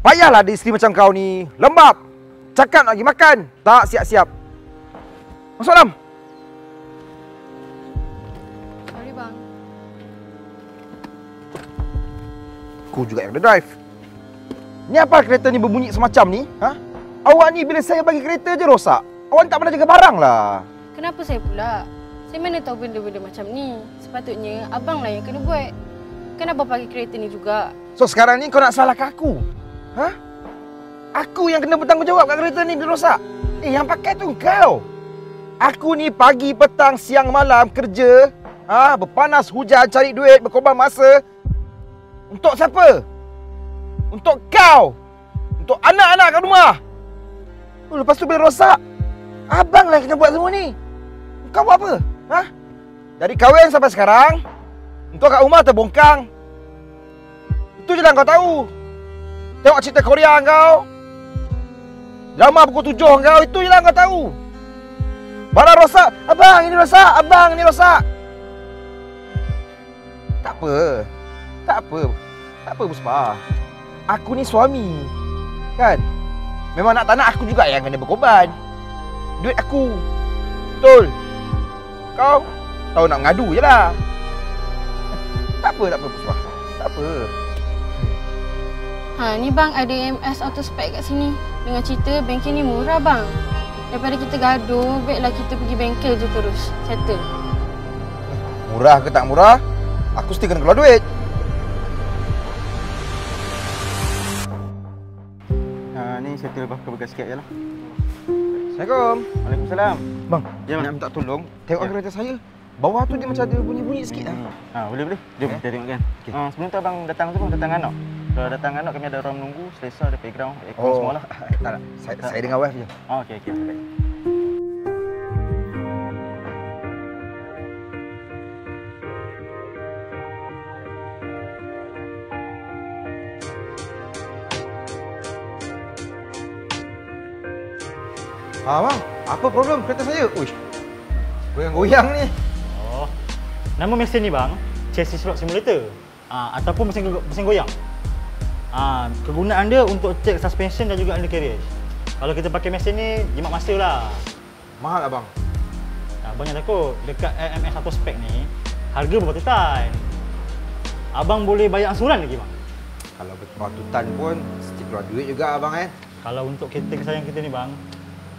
Payahlah ada isteri macam kau ni. Lembab. Cakap nak pergi makan. Tak siap-siap. Masuk dalam. Sorry bang. Aku juga yang kena drive. Ni apa kereta ni berbunyi semacam ni? Ha? Awak ni bila saya bagi kereta je rosak. Awak tak pernah jaga barang lah. Kenapa saya pula? Saya mana tahu benda-benda macam ni. Sepatutnya abang lah yang kena buat. Kan abang pakai kereta ni juga. So sekarang ni kau nak salahkan aku? Ha? Aku yang kena bertanggungjawab kat kereta ni bila rosak. Yang pakai tu kau. Aku ni pagi, petang, siang, malam kerja. Berpanas, hujan, cari duit, berkorban masa. Untuk siapa? Untuk kau. Untuk anak-anak kat rumah. Lepas tu bila rosak, abang lah yang kena buat semua ni. Kau buat apa? Ha? Dari kahwin sampai sekarang, untuk kat rumah terbongkang. Itu je lah kau tahu. Tengok cerita Korea kau. Drama pukul 7 kau. Itu je lah kau tahu. Barang rosak. Abang ini rosak. Abang ini rosak. Tak apa. Tak apa. Tak apa Puspa. Aku ni suami. Kan? Memang nak tak nak aku juga yang kena berkorban. Duit aku. Betul. Kau tahu nak mengadu je lah. Tak apa Puspa. Tak apa. Ni bang ada EMS auto spec kat sini. Dengan cerita bengkel ni murah bang. Daripada kita gaduh, baiklah kita pergi bengkel je terus. Settle. Murah ke tak murah, aku mesti kena keluar duit. Ni settle bekas sikit je lah. Assalamualaikum. Waalaikumsalam. Bang, Ya, nak minta tolong. Tengok kereta saya. Bawah tu dia macam ada bunyi-bunyi sikit lah. Boleh. Jom kita tengok kan. Okey. Sebelum tu abang datang tu, datang anak. Kalau datang anak kami ada orang menunggu, selesa ada playground, aircon semua lah. Tak. Saya dengan wife je. Okey. Baik. Bang, apa problem kereta saya? Uish, goyang-goyang ni. Nama mesin ni bang, chassis lock simulator. Ataupun mesin goyang. Kegunaan dia untuk cek suspension dan juga undercarriage. Kalau kita pakai mesin ni, jimat masa lah. Mahal lah bang. Abang jangan takut, dekat AMS auto spec ni, harga berpatutan. Abang boleh bayar angsuran lagi bang. Kalau berpatutan pun, mesti keluar duit juga abang Kalau untuk kereta kesayangan kita ni bang,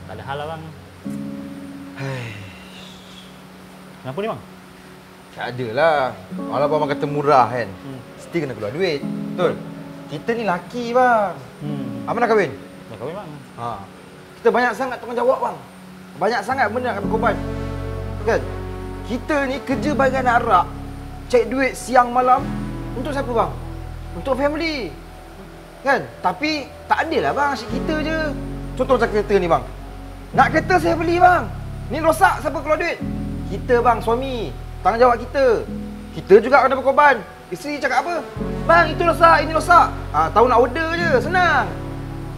tak ada hal lah bang. Kenapa ni bang? Tak ada lah. Kalau abang kata murah kan, mesti kena keluar duit. Betul? Kita ni laki bang. Abang dah kahwin? Dah kahwin bang. Kita banyak sangat tanggungjawab bang. Banyak sangat benda nak berkorban. Kan? Kita ni kerja bagai anak arak. Cek duit siang malam. Untuk siapa bang? Untuk family. Kan? Tapi tak adil lah bang, asyik kita je. Contoh macam kereta ni bang. Nak kereta saya beli bang. Ni rosak, siapa keluar duit? Kita bang, suami. Tanggungjawab kita. Kita juga kena berkorban. Isteri cakap apa? Bang, itu rosak, ini rosak. Tahu nak order je, senang.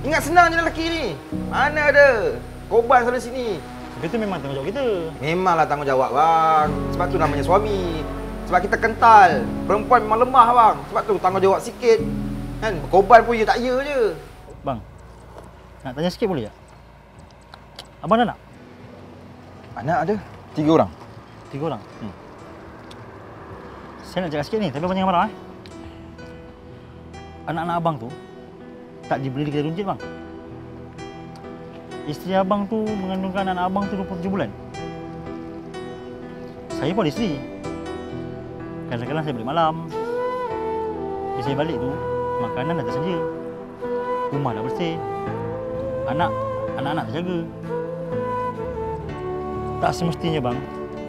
Ingat senang je lelaki ni. Mana ada. Korban sana sini. Tapi itu memang tanggungjawab kita. Memanglah tanggungjawab bang. Sebab tu namanya suami. Sebab kita kental. Perempuan memang lemah bang. Sebab tu tanggungjawab sikit. Kan, berkorban pun ya tak ya je. Bang, nak tanya sikit boleh tak? Abang dah nak? Anak ada 3 orang. 3 orang? Saya nak cakap sikit ni, tapi abang jangan marah Anak-anak abang tu tak dibeli di kedai runcit bang. Isteri abang tu mengandungkan anak abang tu 27 bulan. Saya pun ada isteri. Kadang-kadang saya balik malam. Bila saya balik tu, makanan dah tersedia. Rumah dah bersih. Anak-anak terjaga. Tak semestinya bang,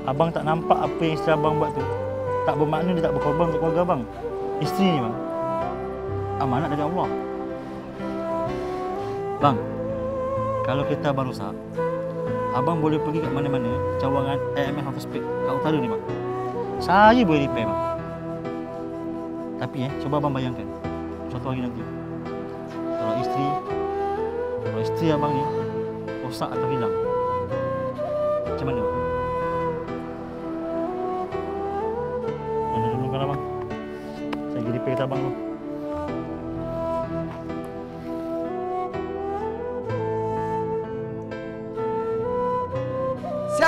abang tak nampak apa yang isteri abang buat tu. Tak bermakna dia tak berkorban untuk keluarga abang. Isteri ni bang, amanat dari Allah. Bang, kalau kereta abang rosak, abang boleh pergi kat mana-mana cawangan AMS auto spec kat utara ni bang. Saya boleh repair bang. Tapi cuba abang bayangkan suatu hari nanti kalau isteri abang ni rosak atau hilang, macam mana bang? Jangan dulu kan abang. Saya pergi repair kereta abang tu.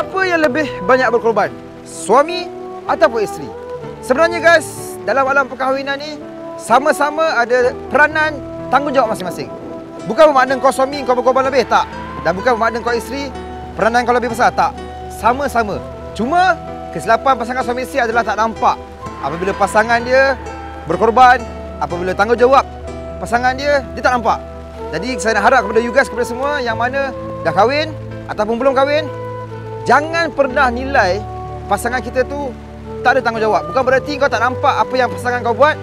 Siapa yang lebih banyak berkorban? Suami ataupun isteri? Sebenarnya guys, dalam alam perkahwinan ni sama-sama ada peranan tanggungjawab masing-masing. Bukan bermakna kau suami kau berkorban lebih, tak. Dan bukan bermakna kau isteri peranan kau lebih besar, tak. Sama-sama. Cuma kesilapan pasangan suami isteri adalah tak nampak. Apabila pasangan dia berkorban, apabila tanggungjawab pasangan dia tak nampak. Jadi saya nak harap kepada you guys, kepada semua yang mana dah kahwin ataupun belum kahwin, jangan pernah nilai pasangan kita tu tak ada tanggungjawab. Bukan berarti kau tak nampak apa yang pasangan kau buat,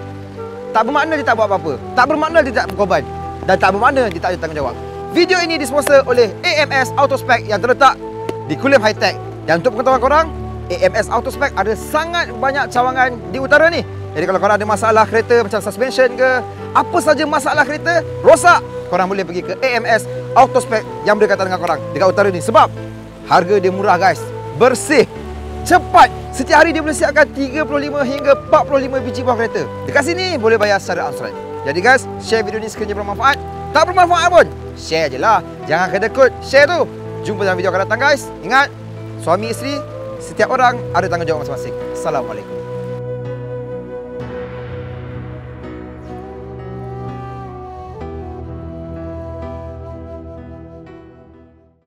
tak bermakna dia tak buat apa-apa. Tak bermakna dia tak berkorban. Dan tak bermakna dia tak ada tanggungjawab. Video ini disponsor oleh AMS Autospec yang terletak di Kulim High Tech. Dan untuk pengetahuan korang, AMS Autospec ada sangat banyak cawangan di utara ni. Jadi kalau korang ada masalah kereta macam suspension ke, apa saja masalah kereta rosak, korang boleh pergi ke AMS Autospec yang berdekatan dengan korang dekat utara ni. Sebab harga dia murah guys, bersih, cepat. Setiap hari dia boleh siapkan 35 hingga 45 biji buah kereta. Dekat sini boleh bayar secara ansran. Jadi guys, share video ni sekiranya bermanfaat. Tak bermanfaat pun, share je lah. Jangan kedekut, share tu. Jumpa dalam video akan datang guys. Ingat, suami isteri, setiap orang ada tanggungjawab masing-masing. Assalamualaikum.